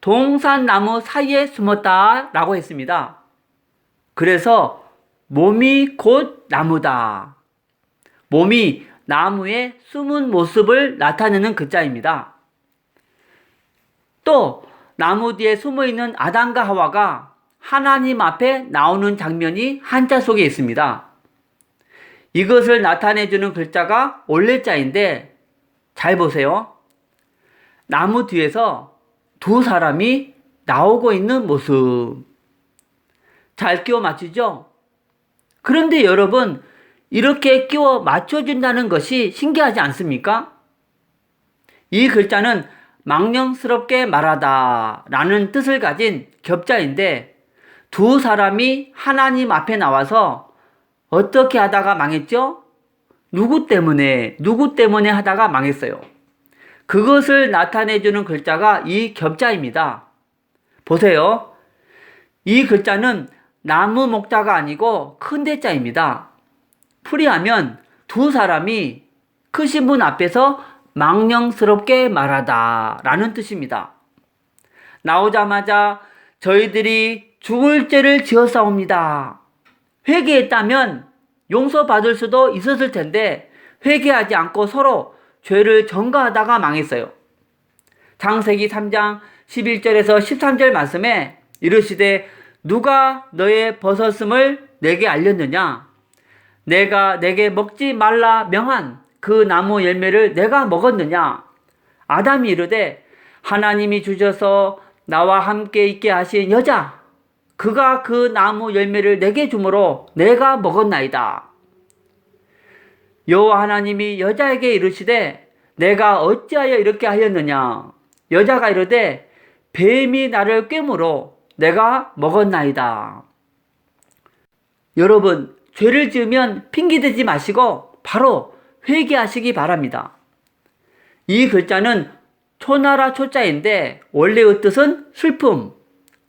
동산 나무 사이에 숨었다라고 했습니다. 그래서 몸이 곧 나무다. 몸이 나무의 숨은 모습을 나타내는 글자입니다. 또 나무 뒤에 숨어있는 아담과 하와가 하나님 앞에 나오는 장면이 한자 속에 있습니다. 이것을 나타내주는 글자가 올레자인데 잘 보세요. 나무 뒤에서 두 사람이 나오고 있는 모습. 잘 끼워 맞추죠? 그런데 여러분, 이렇게 끼워 맞춰준다는 것이 신기하지 않습니까? 이 글자는 망령스럽게 말하다 라는 뜻을 가진 겹자인데 두 사람이 하나님 앞에 나와서 어떻게 하다가 망했죠? 누구 때문에 하다가 망했어요. 그것을 나타내주는 글자가 이 겹자입니다. 보세요. 이 글자는 나무 목자가 아니고 큰 대자입니다. 풀이하면 두 사람이 크신 분 앞에서 망령스럽게 말하다 라는 뜻입니다. 나오자마자 저희들이 죽을 죄를 지었사옵니다. 회개했다면 용서받을 수도 있었을 텐데 회개하지 않고 서로 죄를 전가하다가 망했어요. 창세기 3장 11절에서 13절 말씀에 이르시되 누가 너의 벗었음을 내게 알렸느냐? 내가 내게 먹지 말라 명한 그 나무 열매를 내가 먹었느냐? 아담이 이르되 하나님이 주셔서 나와 함께 있게 하신 여자 그가 그 나무 열매를 내게 주므로 내가 먹었나이다. 여호와 하나님이 여자에게 이르시되 내가 어찌하여 이렇게 하였느냐? 여자가 이르되 뱀이 나를 꿰므로 내가 먹었나이다. 여러분, 죄를 지으면 핑계대지 마시고 바로 회개하시기 바랍니다. 이 글자는 초나라 초자인데 원래의 뜻은 슬픔,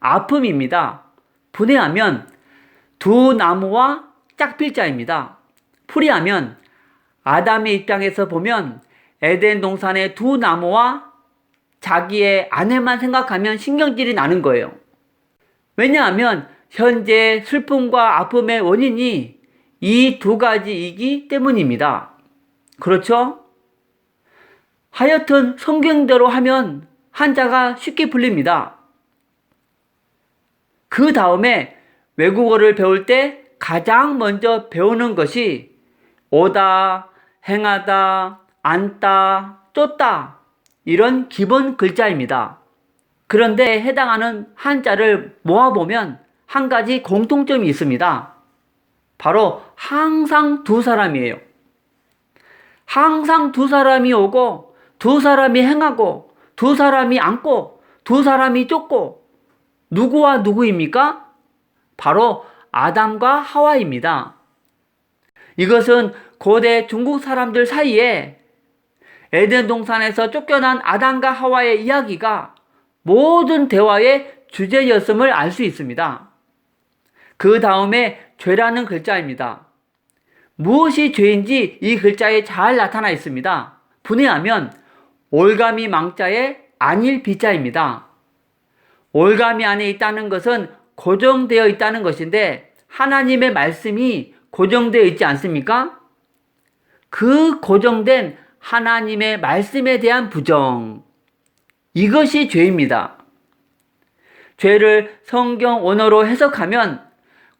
아픔입니다. 분해하면 두 나무와 짝필자입니다. 풀이하면 아담의 입장에서 보면 에덴 동산의 두 나무와 자기의 아내만 생각하면 신경질이 나는 거예요. 왜냐하면 현재 슬픔과 아픔의 원인이 이 두 가지이기 때문입니다. 그렇죠? 하여튼 성경대로 하면 한자가 쉽게 풀립니다. 그 다음에 외국어를 배울 때 가장 먼저 배우는 것이 오다, 행하다, 앉다, 쫓다 이런 기본 글자입니다. 그런데 해당하는 한자를 모아보면 한 가지 공통점이 있습니다. 바로 항상 두 사람이에요. 항상 두 사람이 오고 두 사람이 행하고 두 사람이 앉고 두 사람이 쫓고 누구와 누구입니까? 바로 아담과 하와입니다. 이것은 고대 중국 사람들 사이에 에덴 동산에서 쫓겨난 아담과 하와의 이야기가 모든 대화의 주제였음을 알 수 있습니다. 그 다음에 죄라는 글자입니다. 무엇이 죄인지 이 글자에 잘 나타나 있습니다. 분해하면 올가미 망자의 안일 비자입니다. 올가미 안에 있다는 것은 고정되어 있다는 것인데 하나님의 말씀이 고정되어 있지 않습니까? 그 고정된 하나님의 말씀에 대한 부정, 이것이 죄입니다. 죄를 성경 원어로 해석하면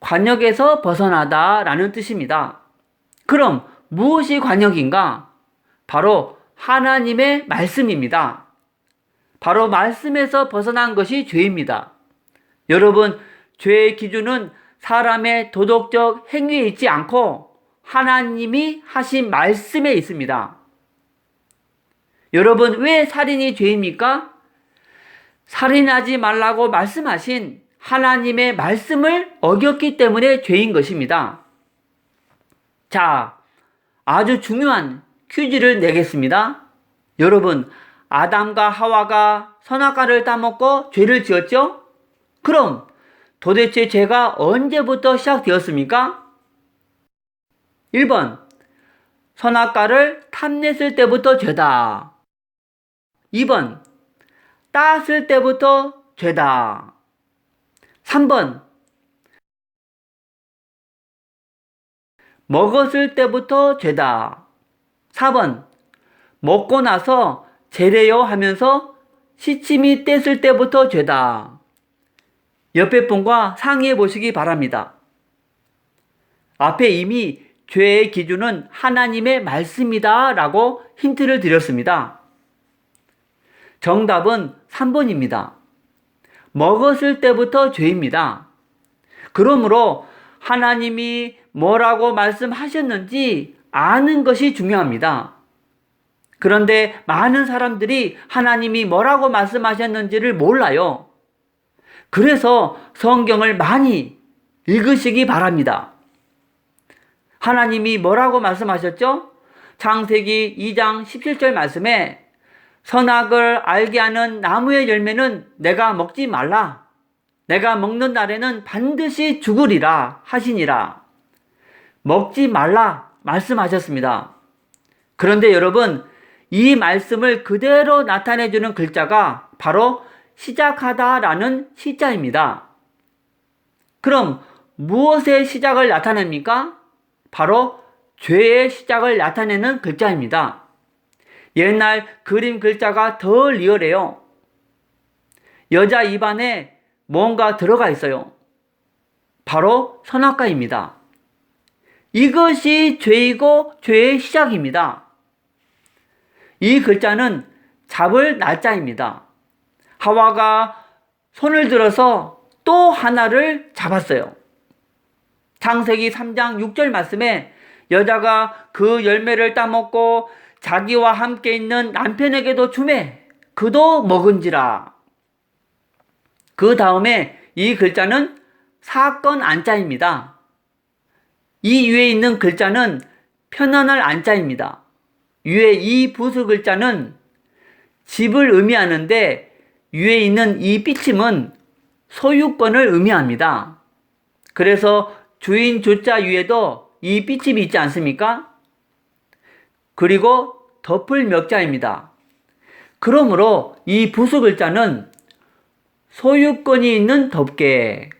관역에서 벗어나다 라는 뜻입니다. 그럼 무엇이 관역인가? 바로 하나님의 말씀입니다. 바로 말씀에서 벗어난 것이 죄입니다. 여러분, 죄의 기준은 사람의 도덕적 행위에 있지 않고 하나님이 하신 말씀에 있습니다. 여러분, 왜 살인이 죄입니까? 살인하지 말라고 말씀하신 하나님의 말씀을 어겼기 때문에 죄인 것입니다. 자, 아주 중요한 퀴즈를 내겠습니다. 여러분, 아담과 하와가 선악과를 따먹고 죄를 지었죠? 그럼 도대체 죄가 언제부터 시작되었습니까? 1번, 선악과를 탐냈을 때부터 죄다. 2번, 따았을 때부터 죄다. 3번, 먹었을 때부터 죄다. 4번, 먹고 나서 죄래요 하면서 시침이 뗐을 때부터 죄다. 옆에 분과 상의해 보시기 바랍니다. 앞에 이미 죄의 기준은 하나님의 말씀이다 라고 힌트를 드렸습니다. 정답은 3번입니다. 먹었을 때부터 죄입니다. 그러므로 하나님이 뭐라고 말씀하셨는지 아는 것이 중요합니다. 그런데 많은 사람들이 하나님이 뭐라고 말씀하셨는지를 몰라요. 그래서 성경을 많이 읽으시기 바랍니다. 하나님이 뭐라고 말씀하셨죠? 창세기 2장 17절 말씀에 선악을 알게 하는 나무의 열매는 내가 먹지 말라. 내가 먹는 날에는 반드시 죽으리라 하시니라. 먹지 말라 말씀하셨습니다. 그런데 여러분, 이 말씀을 그대로 나타내주는 글자가 바로 시작하다라는 시자입니다. 그럼 무엇의 시작을 나타냅니까? 바로 죄의 시작을 나타내는 글자입니다. 옛날 그림 글자가 더 리얼해요. 여자 입안에 뭔가 들어가 있어요. 바로 선악과입니다. 이것이 죄이고 죄의 시작입니다. 이 글자는 잡을 날짜입니다. 하와가 손을 들어서 또 하나를 잡았어요. 창세기 3장 6절 말씀에 여자가 그 열매를 따먹고 자기와 함께 있는 남편에게도 주매 그도 먹은지라. 그 다음에 이 글자는 사건 안자입니다. 이 위에 있는 글자는 편안할 안자입니다. 위에 이 부수 글자는 집을 의미하는데 위에 있는 이 삐침은 소유권을 의미합니다. 그래서 주인 주자 위에도 이 삐침이 있지 않습니까? 그리고 덮을 멱자입니다. 그러므로 이 부수 글자는 소유권이 있는 덮개,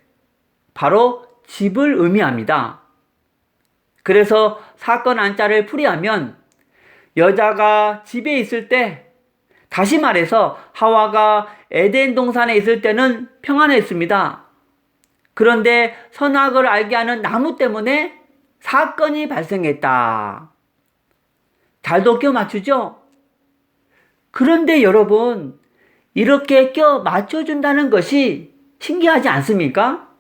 바로 집을 의미합니다. 그래서 사건 안자를 풀이하면 여자가 집에 있을 때, 다시 말해서 하와가 에덴 동산에 있을 때는 평안했습니다. 그런데 선악을 알게 하는 나무 때문에 사건이 발생했다. 잘도 껴 맞추죠? 그런데 여러분, 이렇게 껴 맞춰준다는 것이 신기하지 않습니까?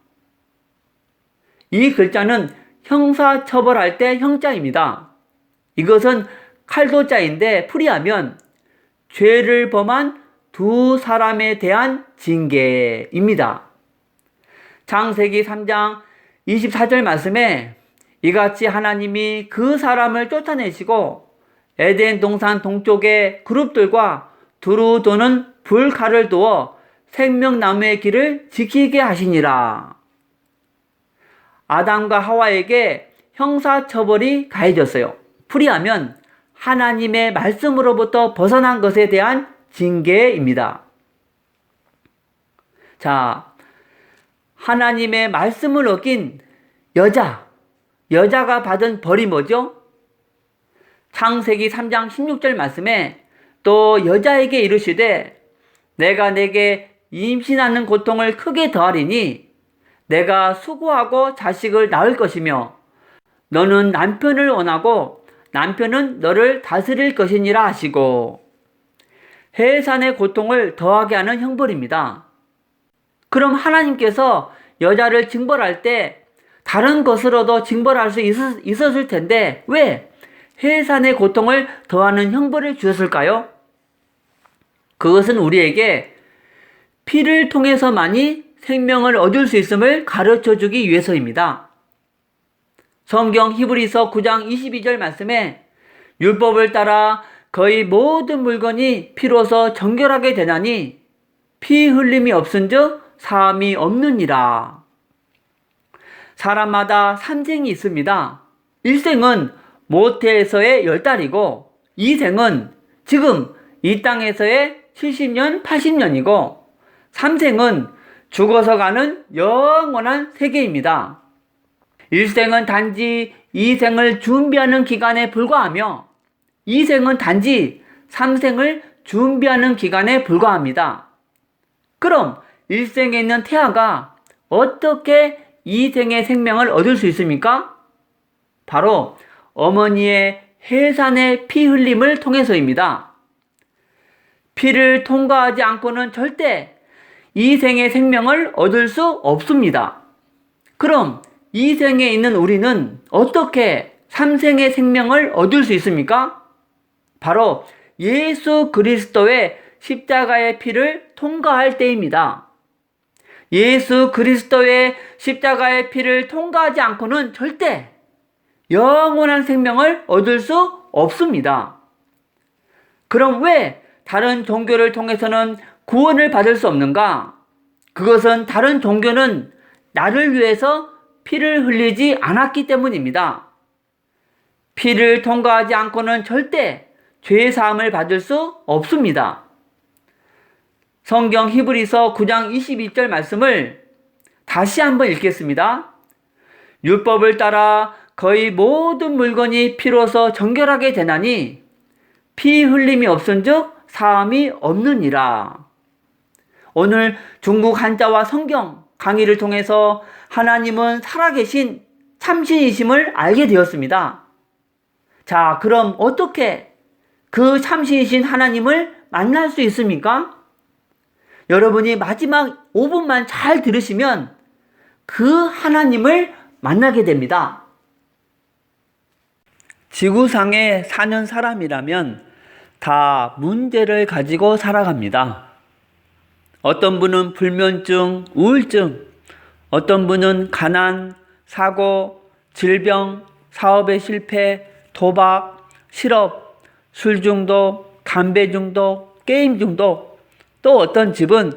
이 글자는 형사처벌할 때 형자입니다. 이것은 칼도자인데 풀이하면 죄를 범한 두 사람에 대한 징계입니다. 창세기 3장 24절 말씀에 이같이 하나님이 그 사람을 쫓아내시고 에덴 동산 동쪽의 그룹들과 두루 도는 불칼을 두어 생명나무의 길을 지키게 하시니라. 아담과 하와에게 형사처벌이 가해졌어요. 풀이하면 하나님의 말씀으로부터 벗어난 것에 대한 징계입니다. 자, 하나님의 말씀을 어긴 여자가 받은 벌이 뭐죠? 창세기 3장 16절 말씀에 또 여자에게 이르시되 내가 내게 임신하는 고통을 크게 더하리니 내가 수고하고 자식을 낳을 것이며 너는 남편을 원하고 남편은 너를 다스릴 것이니라 하시고, 해산의 고통을 더하게 하는 형벌입니다. 그럼 하나님께서 여자를 징벌할 때 다른 것으로도 징벌할 수 있었을 텐데 왜 해산의 고통을 더하는 형벌을 주셨을까요? 그것은 우리에게 피를 통해서만이 생명을 얻을 수 있음을 가르쳐 주기 위해서입니다. 성경 히브리서 9장 22절 말씀에 율법을 따라 거의 모든 물건이 피로서 정결하게 되나니 피 흘림이 없은즉 사함이 없느니라. 사람마다 삼생이 있습니다. 일생은 모태에서의 10달이고 이생은 지금 이 땅에서의 70년, 80년이고 삼생은 죽어서 가는 영원한 세계입니다. 일생은 단지 이생을 준비하는 기간에 불과하며 이생은 단지 삼생을 준비하는 기간에 불과합니다. 그럼 일생에 있는 태아가 어떻게 이생의 생명을 얻을 수 있습니까? 바로 어머니의 해산의 피 흘림을 통해서입니다. 피를 통과하지 않고는 절대 이생의 생명을 얻을 수 없습니다. 그럼 이생에 있는 우리는 어떻게 삼생의 생명을 얻을 수 있습니까? 바로 예수 그리스도의 십자가의 피를 통과할 때입니다. 예수 그리스도의 십자가의 피를 통과하지 않고는 절대 영원한 생명을 얻을 수 없습니다. 그럼 왜 다른 종교를 통해서는 구원을 받을 수 없는가? 그것은 다른 종교는 나를 위해서 피를 흘리지 않았기 때문입니다. 피를 통과하지 않고는 절대 죄 사함을 받을 수 없습니다. 성경 히브리서 9장 22절 말씀을 다시 한번 읽겠습니다. 율법을 따라 거의 모든 물건이 피로서 정결하게 되나니 피 흘림이 없은즉 사함이 없느니라. 오늘 중국 한자와 성경 강의를 통해서 하나님은 살아계신 참신이심을 알게 되었습니다. 자, 그럼 어떻게 그 참신이신 하나님을 만날 수 있습니까? 여러분이 마지막 5분만 잘 들으시면 그 하나님을 만나게 됩니다. 지구상에 사는 사람이라면 다 문제를 가지고 살아갑니다. 어떤 분은 불면증, 우울증, 어떤 분은 가난, 사고, 질병, 사업의 실패, 도박, 실업, 술 중독, 담배 중독, 게임 중독, 또 어떤 집은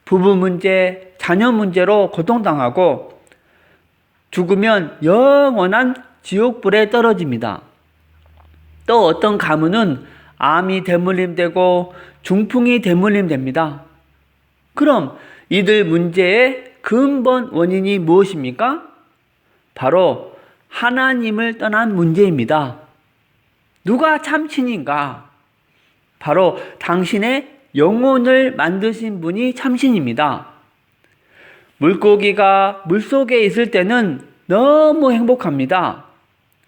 부부 문제, 자녀 문제로 고통당하고 죽으면 영원한 지옥불에 떨어집니다. 또 어떤 가문은 암이 대물림되고 중풍이 대물림됩니다. 그럼 이들 문제의 근본 원인이 무엇입니까? 바로 하나님을 떠난 문제입니다. 누가 참신인가? 바로 당신의 영혼을 만드신 분이 참신입니다. 물고기가 물속에 있을 때는 너무 행복합니다.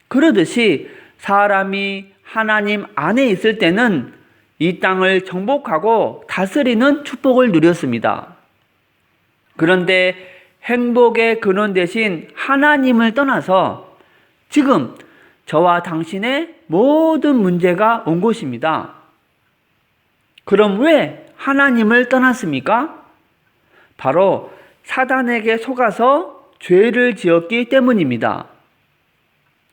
그러듯이 사람이 하나님 안에 있을 때는 이 땅을 정복하고 다스리는 축복을 누렸습니다. 그런데 행복의 근원 대신 하나님을 떠나서 지금 저와 당신의 모든 문제가 온 것입니다. 그럼 왜 하나님을 떠났습니까? 바로 사단에게 속아서 죄를 지었기 때문입니다.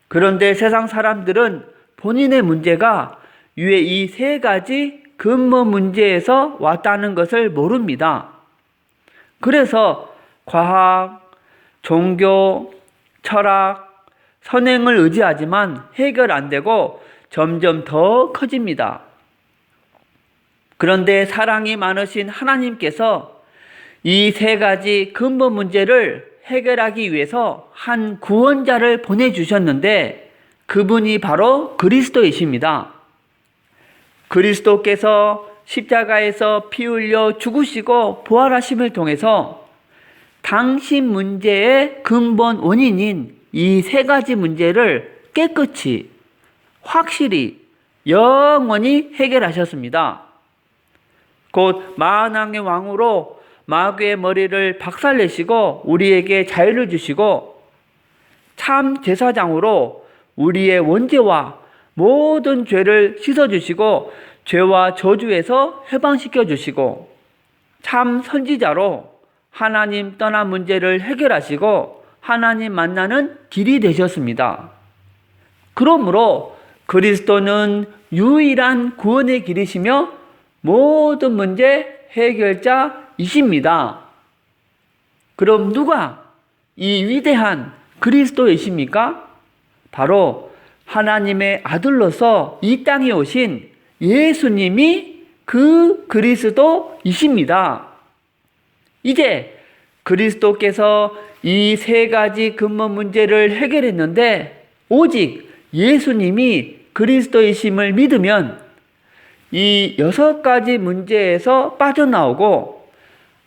그런데 세상 사람들은 본인의 문제가 위에 이 세 가지 근본 문제에서 왔다는 것을 모릅니다. 그래서 과학, 종교, 철학, 선행을 의지하지만 해결 안 되고 점점 더 커집니다. 그런데 사랑이 많으신 하나님께서 이 세 가지 근본 문제를 해결하기 위해서 한 구원자를 보내주셨는데 그분이 바로 그리스도이십니다. 그리스도께서 십자가에서 피 흘려 죽으시고 부활하심을 통해서 당신 문제의 근본 원인인 이 세 가지 문제를 깨끗이, 확실히, 영원히 해결하셨습니다. 곧 만왕의 왕으로 마귀의 머리를 박살내시고 우리에게 자유를 주시고 참 제사장으로 우리의 원죄와 모든 죄를 씻어주시고 죄와 저주에서 해방시켜 주시고 참 선지자로 하나님 떠난 문제를 해결하시고 하나님 만나는 길이 되셨습니다. 그러므로 그리스도는 유일한 구원의 길이시며 모든 문제 해결자이십니다. 그럼 누가 이 위대한 그리스도이십니까? 바로 하나님의 아들로서 이 땅에 오신 예수님이 그 그리스도이십니다. 이제 그리스도께서 이 세 가지 근본 문제를 해결했는데 오직 예수님이 그리스도이심을 믿으면 이 6가지 문제에서 빠져나오고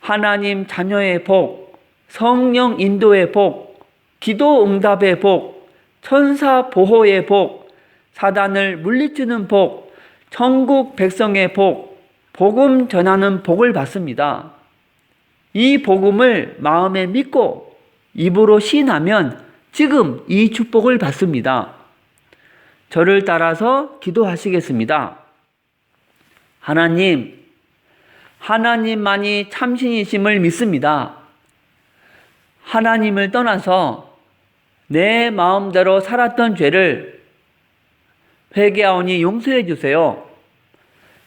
하나님 자녀의 복, 성령 인도의 복, 기도 응답의 복, 천사 보호의 복, 사단을 물리치는 복, 천국 백성의 복, 복음 전하는 복을 받습니다. 이 복음을 마음에 믿고 입으로 시인하면 지금 이 축복을 받습니다. 저를 따라서 기도하시겠습니다. 하나님, 하나님만이 참신이심을 믿습니다. 하나님을 떠나서 내 마음대로 살았던 죄를 회개하오니 용서해 주세요.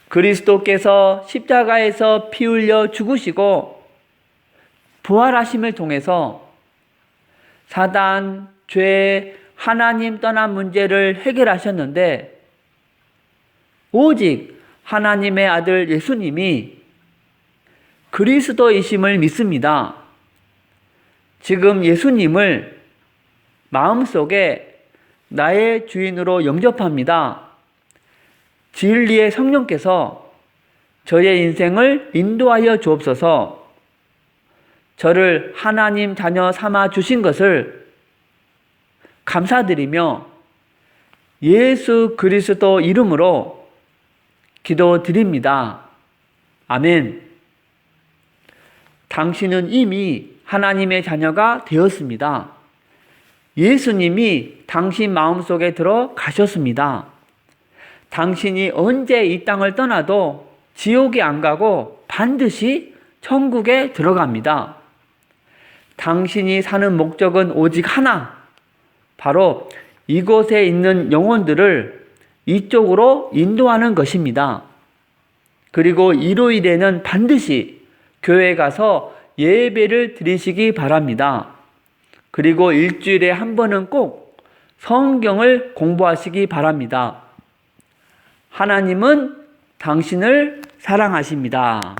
그리스도께서 십자가에서 피 흘려 죽으시고 부활하심을 통해서 사단, 죄, 하나님 떠난 문제를 해결하셨는데 오직 하나님의 아들 예수님이 그리스도이심을 믿습니다. 지금 예수님을 마음속에 나의 주인으로 영접합니다. 진리의 성령께서 저의 인생을 인도하여 주옵소서. 저를 하나님 자녀 삼아 주신 것을 감사드리며 예수 그리스도 이름으로 기도드립니다. 아멘. 당신은 이미 하나님의 자녀가 되었습니다. 예수님이 당신 마음속에 들어가셨습니다. 당신이 언제 이 땅을 떠나도 지옥에 안 가고 반드시 천국에 들어갑니다. 당신이 사는 목적은 오직 하나, 바로 이곳에 있는 영혼들을 이쪽으로 인도하는 것입니다. 그리고 일요일에는 반드시 교회 가서 예배를 드리시기 바랍니다. 그리고 일주일에 한 번은 꼭 성경을 공부하시기 바랍니다. 하나님은 당신을 사랑하십니다.